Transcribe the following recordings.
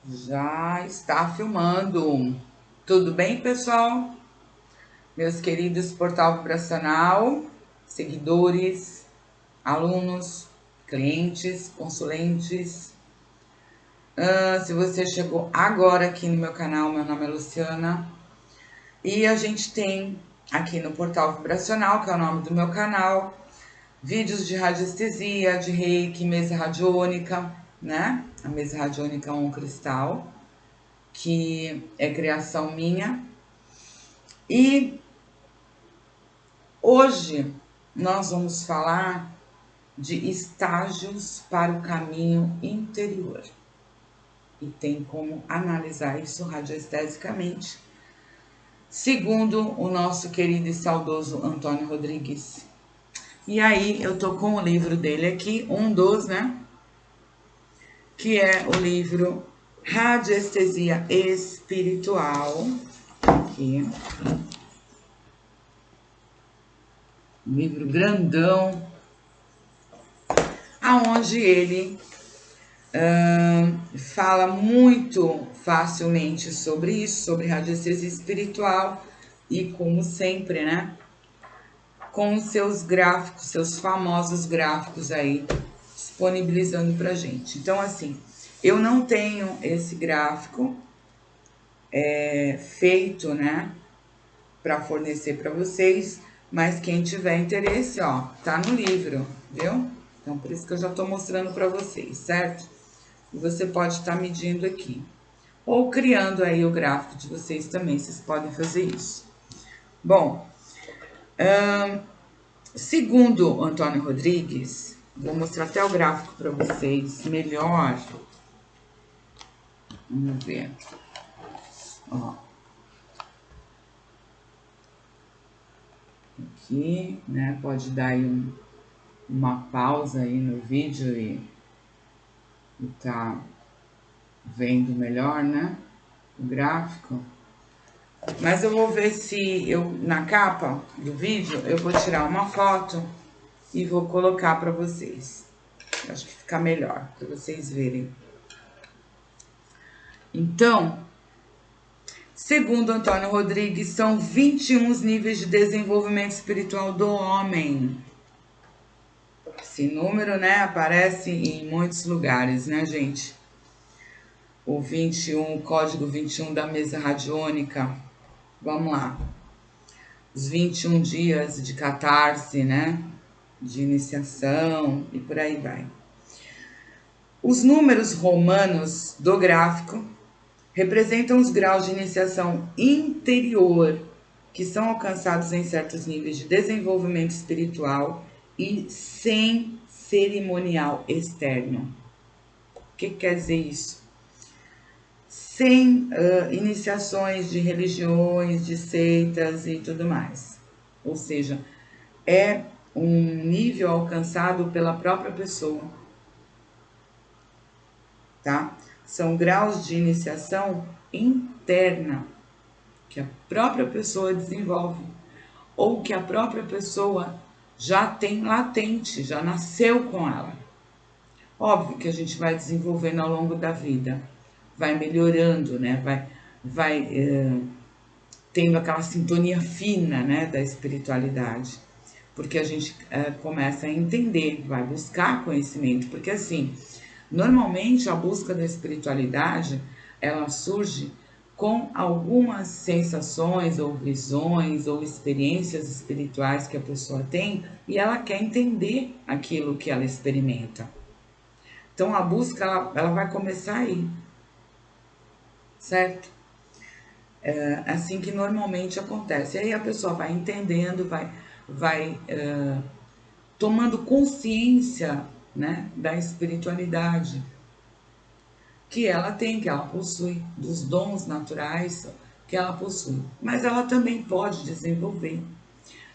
Já está filmando. Tudo bem, pessoal? Meus queridos Portal Vibracional, seguidores, alunos, clientes, consulentes. Se você chegou agora aqui no meu canal, meu nome é Luciana. E a gente tem aqui no Portal Vibracional, que é o nome do meu canal, vídeos de radiestesia, de reiki, mesa radiônica, né? A mesa radiônica é um cristal que é criação minha. E hoje nós vamos falar de estágios para o caminho interior. E tem como analisar isso radiestesicamente, segundo o nosso querido e saudoso Antônio Rodrigues. E aí eu tô com o livro dele aqui, um dos, né? Que é o livro Radiestesia Espiritual. Aqui. Um livro grandão, aonde ele fala muito facilmente sobre isso, sobre radiestesia espiritual e, como sempre, né, com os seus gráficos, seus famosos gráficos aí, disponibilizando pra gente. Então, assim, eu não tenho esse gráfico feito, né, para fornecer para vocês, mas quem tiver interesse, ó, tá no livro, viu? Então, por isso que eu já tô mostrando para vocês, certo? E você pode estar medindo aqui. Ou criando aí o gráfico de vocês também, vocês podem fazer isso. Bom, segundo Antônio Rodrigues, vou mostrar até o gráfico para vocês melhor. Vamos ver. Ó. Aqui, né? Pode dar aí uma pausa aí no vídeo e tá vendo melhor, né? O gráfico. Mas eu vou ver se eu, na capa do vídeo, eu vou tirar uma foto e vou colocar para vocês. Acho que fica melhor para vocês verem. Então, segundo Antônio Rodrigues, são 21 os níveis de desenvolvimento espiritual do homem. Esse número, né, aparece em muitos lugares, né, gente? O 21, o código 21 da mesa radiônica. Vamos lá. Os 21 dias de catarse, né? De iniciação e por aí vai. Os números romanos do gráfico representam os graus de iniciação interior que são alcançados em certos níveis de desenvolvimento espiritual e sem cerimonial externo. O que quer dizer isso? Sem iniciações de religiões, de seitas e tudo mais. Ou seja, é um nível alcançado pela própria pessoa, tá? São graus de iniciação interna que a própria pessoa desenvolve ou que a própria pessoa já tem latente, já nasceu com ela. Óbvio que a gente vai desenvolvendo ao longo da vida, vai melhorando, né? Vai tendo aquela sintonia fina, né, da espiritualidade, porque a gente começa a entender, vai buscar conhecimento, porque assim, normalmente a busca da espiritualidade, ela surge com algumas sensações ou visões ou experiências espirituais que a pessoa tem e ela quer entender aquilo que ela experimenta. Então a busca ela vai começar aí, certo? É assim que normalmente acontece. E aí a pessoa vai entendendo, vai tomando consciência, né, da espiritualidade que ela tem, que ela possui, dos dons naturais que ela possui. Mas ela também pode desenvolver.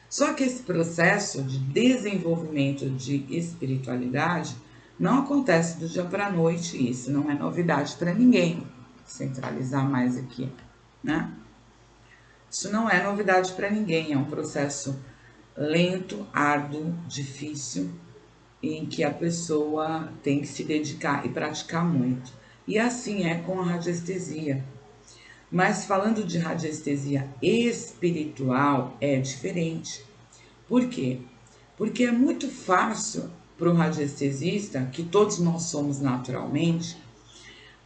Só que esse processo de desenvolvimento de espiritualidade não acontece do dia para a noite, isso não é novidade para ninguém. Centralizar mais aqui, né? Isso não é novidade para ninguém, é um processo lento, árduo, difícil, em que a pessoa tem que se dedicar e praticar muito. E assim é com a radiestesia. Mas falando de radiestesia espiritual, é diferente. Por quê? Porque é muito fácil para o radiestesista, que todos nós somos naturalmente,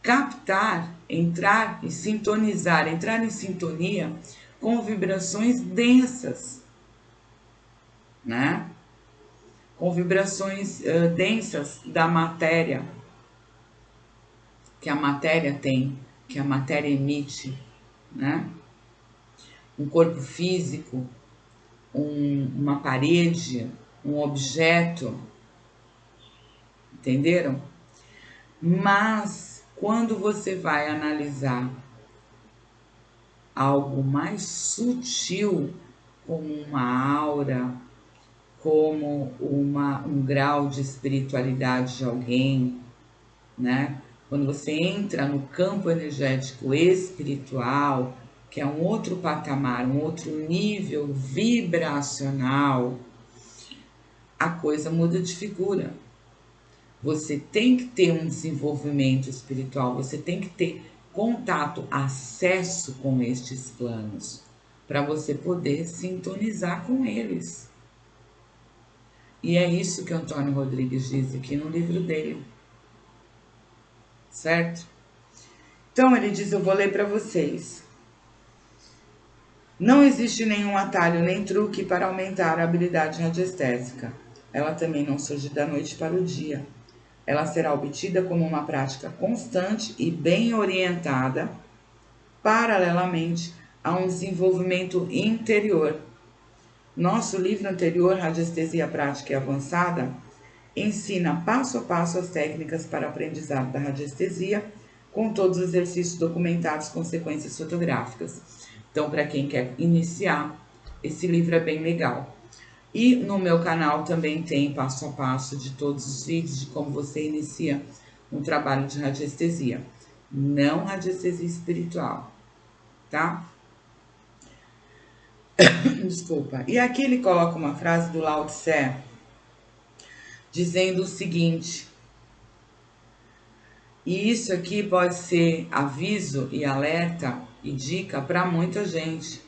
captar, entrar e sintonizar, entrar em sintonia com vibrações densas, né? Com vibrações densas da matéria, que a matéria tem, que a matéria emite, né? Um corpo físico, uma parede, um objeto, entenderam? Mas quando você vai analisar algo mais sutil, como uma aura, como um grau de espiritualidade de alguém, né? Quando você entra no campo energético espiritual, que é um outro patamar, um outro nível vibracional, a coisa muda de figura. Você tem que ter um desenvolvimento espiritual, você tem que ter contato, acesso com estes planos, para você poder sintonizar com eles. E é isso que Antônio Rodrigues diz aqui no livro dele. Certo? Então ele diz, eu vou ler para vocês. Não existe nenhum atalho nem truque para aumentar a habilidade radiestésica. Ela também não surge da noite para o dia. Ela será obtida como uma prática constante e bem orientada, paralelamente a um desenvolvimento interior. Nosso livro anterior, Radiestesia Prática e Avançada, ensina passo a passo as técnicas para aprendizado da radiestesia, com todos os exercícios documentados com sequências fotográficas. Então, para quem quer iniciar, esse livro é bem legal. E no meu canal também tem passo a passo de todos os vídeos de como você inicia um trabalho de radiestesia. Não radiestesia espiritual, tá? Desculpa. E aqui ele coloca uma frase do Lao Tse, dizendo o seguinte, e isso aqui pode ser aviso e alerta e dica para muita gente.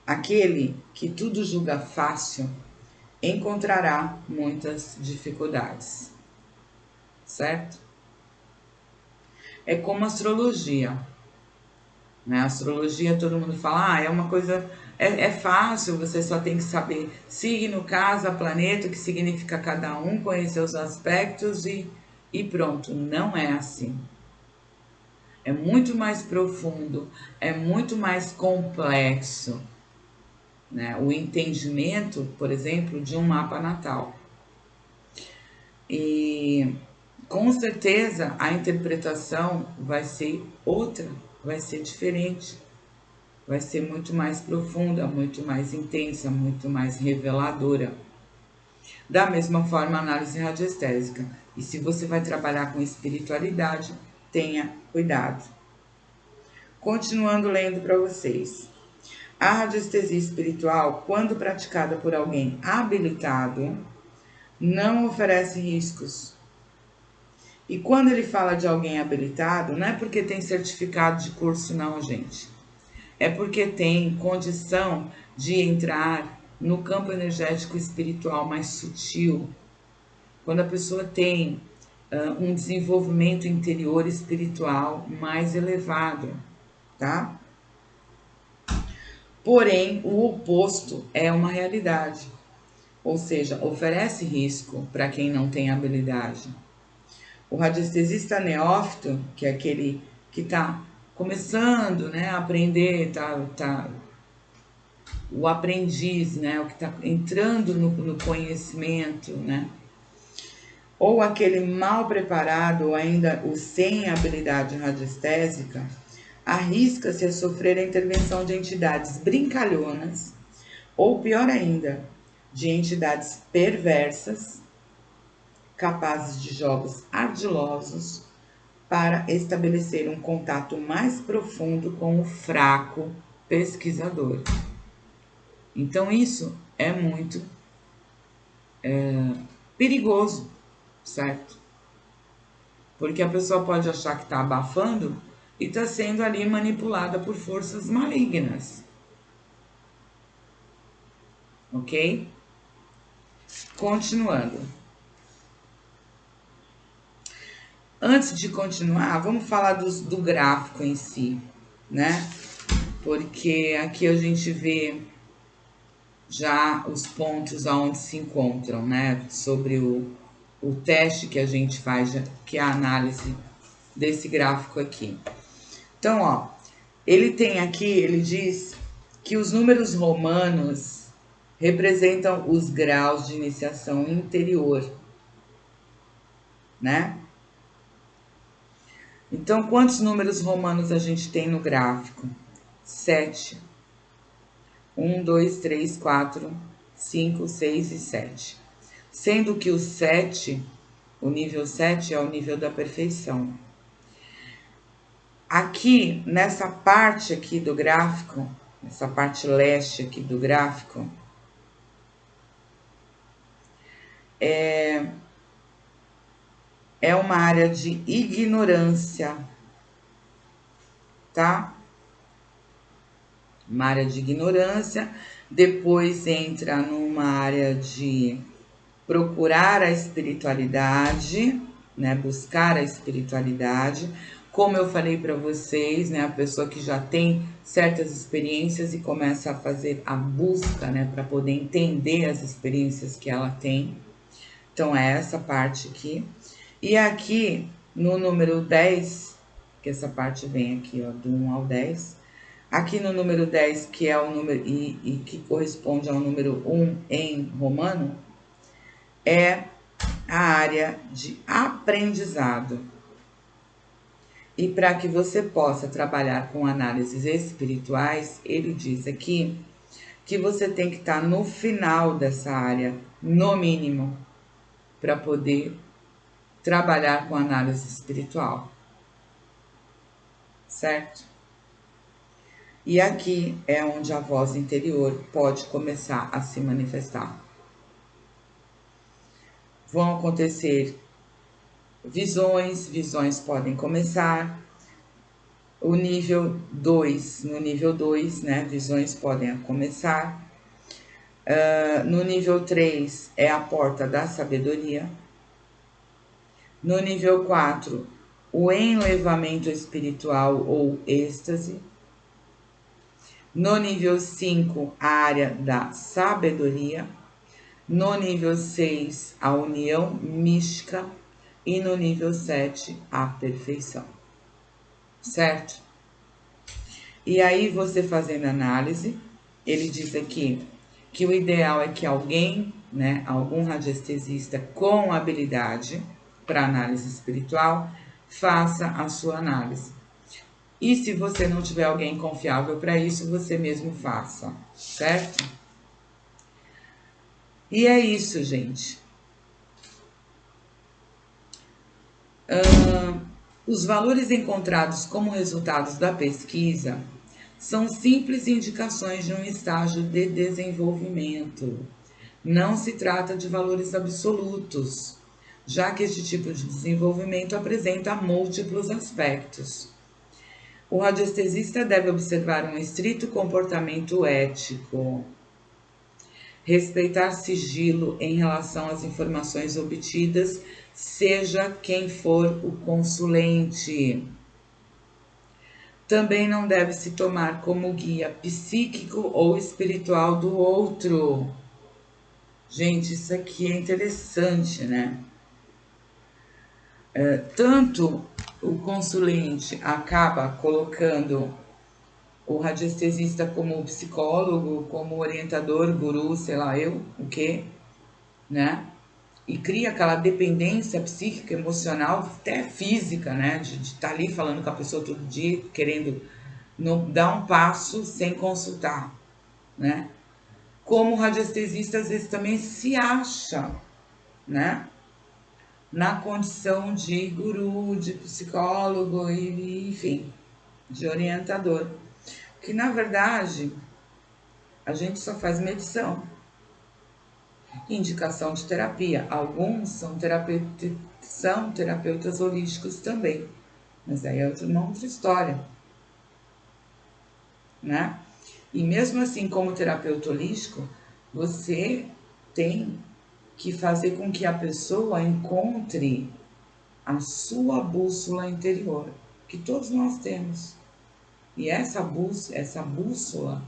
Aquele que tudo julga fácil encontrará muitas dificuldades, certo? É como astrologia, né? Astrologia, todo mundo fala, é uma coisa, é fácil, você só tem que saber signo, casa, planeta, o que significa cada um, conhecer os aspectos e pronto. Não é assim. É muito mais profundo, é muito mais complexo, né? O entendimento, por exemplo, de um mapa natal. E com certeza a interpretação vai ser outra, vai ser diferente, vai ser muito mais profunda, muito mais intensa, muito mais reveladora. Da mesma forma, a análise radiestésica. E se você vai trabalhar com espiritualidade, tenha cuidado. Continuando lendo para vocês. A radiestesia espiritual, quando praticada por alguém habilitado, não oferece riscos. E quando ele fala de alguém habilitado, não é porque tem certificado de curso, não, gente. É porque tem condição de entrar no campo energético espiritual mais sutil. Quando a pessoa tem um desenvolvimento interior espiritual mais elevado, tá? Porém, o oposto é uma realidade. Ou seja, oferece risco para quem não tem habilidade. O radiestesista neófito, que é aquele que está começando, né, a aprender, o aprendiz, né, o que está entrando no conhecimento, né, ou aquele mal preparado, ou ainda o sem habilidade radiestésica, arrisca-se a sofrer a intervenção de entidades brincalhonas, ou pior ainda, de entidades perversas, capazes de jogos ardilosos, para estabelecer um contato mais profundo com o fraco pesquisador. Então isso é muito perigoso, certo? Porque a pessoa pode achar que está abafando e está sendo ali manipulada por forças malignas. Ok? Continuando. Antes de continuar, vamos falar do gráfico em si, né? Porque aqui a gente vê já os pontos aonde se encontram, né? Sobre o teste que a gente faz, que é a análise desse gráfico aqui. Então, ó, ele tem aqui, ele diz que os números romanos representam os graus de iniciação interior, né? Então, quantos números romanos a gente tem no gráfico? 7. 1, 2, 3, 4, 5, 6 e 7. Sendo que o 7, o nível 7 é o nível da perfeição. Aqui, nessa parte aqui do gráfico, essa parte leste aqui do gráfico, é uma área de ignorância, tá? Uma área de ignorância, depois entra numa área de procurar a espiritualidade, né? Buscar a espiritualidade. Como eu falei para vocês, né? A pessoa que já tem certas experiências e começa a fazer a busca, né? Para poder entender as experiências que ela tem. Então, é essa parte aqui. E aqui, no número 10, que essa parte vem aqui, ó, do 1 ao 10. Aqui no número 10, que é o número, e que corresponde ao número 1 em romano, é a área de aprendizado. E para que você possa trabalhar com análises espirituais, ele diz aqui que você tem que estar no final dessa área, no mínimo, para poder trabalhar com análise espiritual. Certo? E aqui é onde a voz interior pode começar a se manifestar. Vão acontecer visões podem começar. O nível 2, no nível 2, né, visões podem começar. No nível 3 é a porta da sabedoria. No nível 4, o enlevamento espiritual ou êxtase. No nível 5, a área da sabedoria. No nível 6, a união mística. E no nível 7, a perfeição. Certo? E aí, você fazendo análise, ele diz aqui que o ideal é que alguém, né, algum radiestesista com habilidade para análise espiritual, faça a sua análise. E se você não tiver alguém confiável para isso, você mesmo faça, certo? E é isso, gente. Os valores encontrados como resultados da pesquisa são simples indicações de um estágio de desenvolvimento. Não se trata de valores absolutos, já que este tipo de desenvolvimento apresenta múltiplos aspectos. O radiestesista deve observar um estrito comportamento ético, respeitar sigilo em relação às informações obtidas, seja quem for o consulente. Também não deve se tomar como guia psíquico ou espiritual do outro. Gente, isso aqui é interessante, né? Tanto o consulente acaba colocando o radiestesista como psicólogo, como orientador, guru, sei lá eu, o quê, né? E cria aquela dependência psíquica, emocional, até física, né? De estar ali falando com a pessoa todo dia, querendo não dar um passo sem consultar, né? Como o radiestesista às vezes também se acha, né? Na condição de guru, de psicólogo e enfim, de orientador. Que na verdade a gente só faz medição, indicação de terapia. Alguns são são terapeutas holísticos também, mas aí é uma outra história, né? E mesmo assim, como terapeuta holístico, você tem que fazer com que a pessoa encontre a sua bússola interior, que todos nós temos. E essa bússola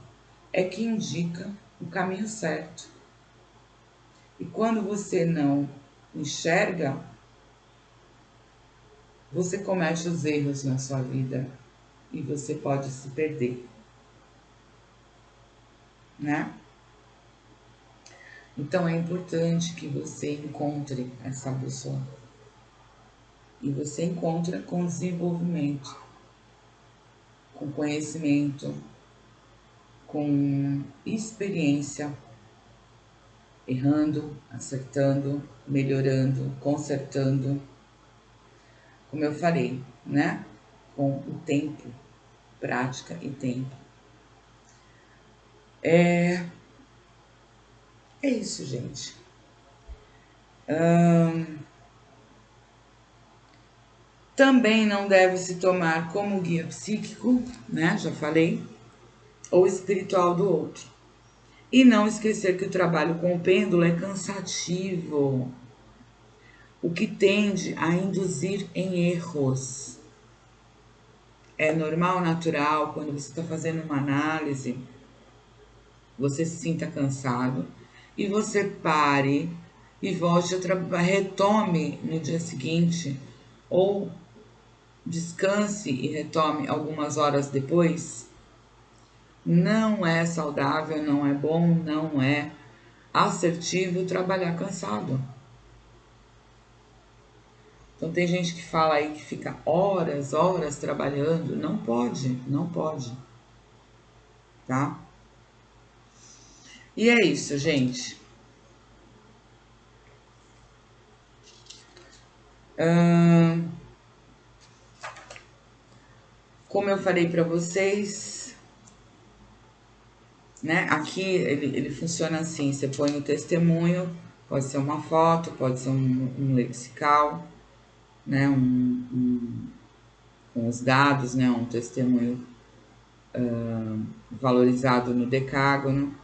é que indica o caminho certo. E quando você não enxerga, você comete os erros na sua vida e você pode se perder, né? Então é importante que você encontre essa bússola. E você encontra com desenvolvimento, com conhecimento, com experiência, errando, acertando, melhorando, consertando, como eu falei, né? Com o tempo, prática e tempo. É isso, gente. Também não deve se tomar como guia psíquico, né? Já falei, ou espiritual do outro. E não esquecer que o trabalho com o pêndulo é cansativo, o que tende a induzir em erros. É normal, natural, quando você está fazendo uma análise, você se sinta cansado e você pare e volte a retome no dia seguinte, ou descanse e retome algumas horas depois. Não é saudável, não é bom, não é assertivo trabalhar cansado. Então tem gente que fala aí que fica horas, horas trabalhando. Não pode, não pode. Tá? E é isso, gente. Como eu falei para vocês, né? Aqui ele funciona assim: você põe o testemunho, pode ser uma foto, pode ser um lexical, né? Com os dados, né? Um testemunho valorizado no decágono,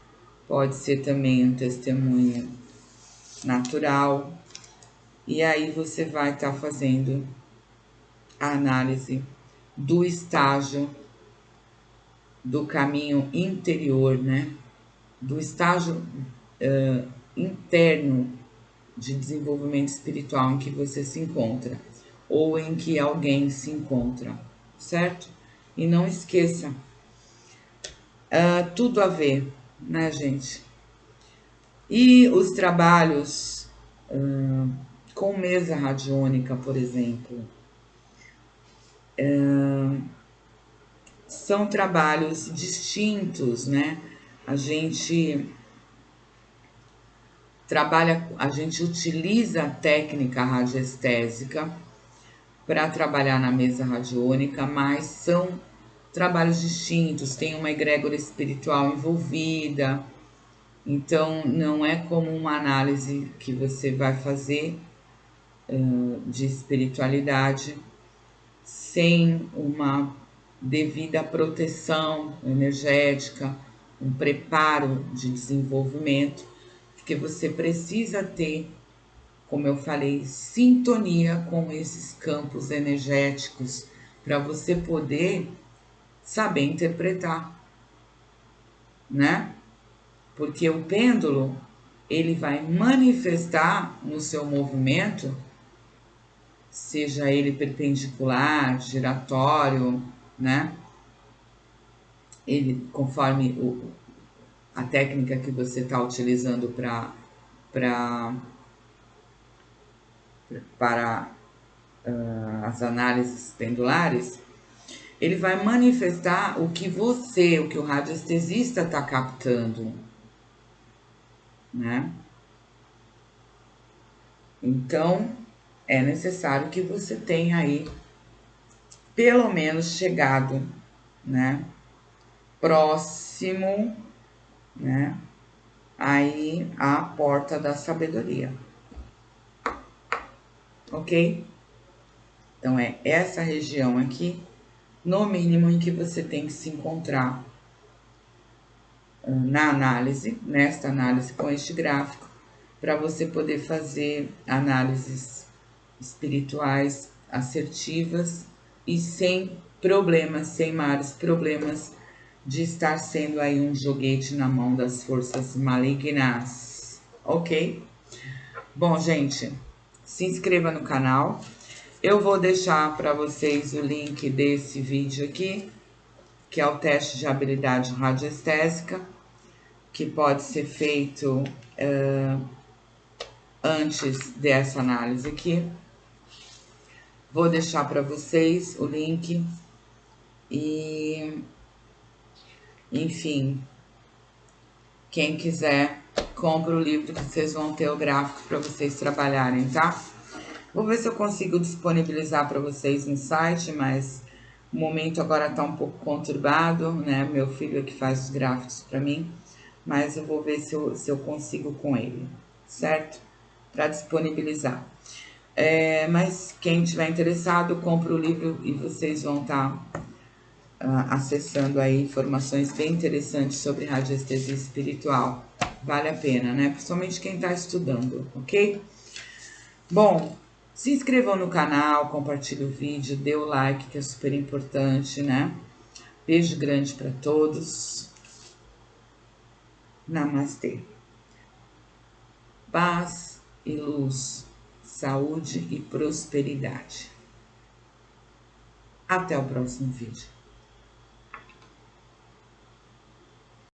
pode ser também um testemunho natural. E aí você vai estar fazendo a análise do estágio do caminho interior, né? Do estágio interno de desenvolvimento espiritual em que você se encontra, ou em que alguém se encontra, certo? E não esqueça, tudo a ver, né, gente? E os trabalhos com mesa radiônica, por exemplo, são trabalhos distintos, né? A gente a gente utiliza a técnica radioestésica para trabalhar na mesa radiônica, mas são trabalhos distintos, tem uma egrégora espiritual envolvida, então não é como uma análise que você vai fazer de espiritualidade sem uma devida proteção energética, um preparo de desenvolvimento, porque você precisa ter, como eu falei, sintonia com esses campos energéticos para você poder saber interpretar, né? Porque o pêndulo, ele vai manifestar no seu movimento, seja ele perpendicular, giratório, né? Ele, conforme a técnica que você está utilizando para as análises pendulares, ele vai manifestar o que o radiestesista está captando, né? Então, é necessário que você tenha aí, pelo menos, chegado, né? Próximo, né? Aí, à porta da sabedoria. ok? Então, é essa região aqui, no mínimo, em que você tem que se encontrar na análise, nesta análise com este gráfico, para você poder fazer análises espirituais assertivas e sem problemas, sem maiores problemas de estar sendo aí um joguete na mão das forças malignas, ok? Bom, gente, se inscreva no canal. Eu vou deixar para vocês o link desse vídeo aqui, que é o teste de habilidade radioestésica, que pode ser feito antes dessa análise aqui. Vou deixar para vocês o link e, enfim, quem quiser, compra o livro que vocês vão ter o gráfico para vocês trabalharem, tá? Vou ver se eu consigo disponibilizar para vocês no site, mas o momento agora tá um pouco conturbado, né? Meu filho é que faz os gráficos para mim, mas eu vou ver se eu consigo com ele, certo? Para disponibilizar. Mas quem tiver interessado, compra o livro e vocês vão estar acessando aí informações bem interessantes sobre radiestesia espiritual. Vale a pena, né? Principalmente quem está estudando, ok? Bom, se inscrevam no canal, compartilhe o vídeo, dê o like, que é super importante, né? Beijo grande para todos. Namastê. Paz e luz, saúde e prosperidade. Até o próximo vídeo.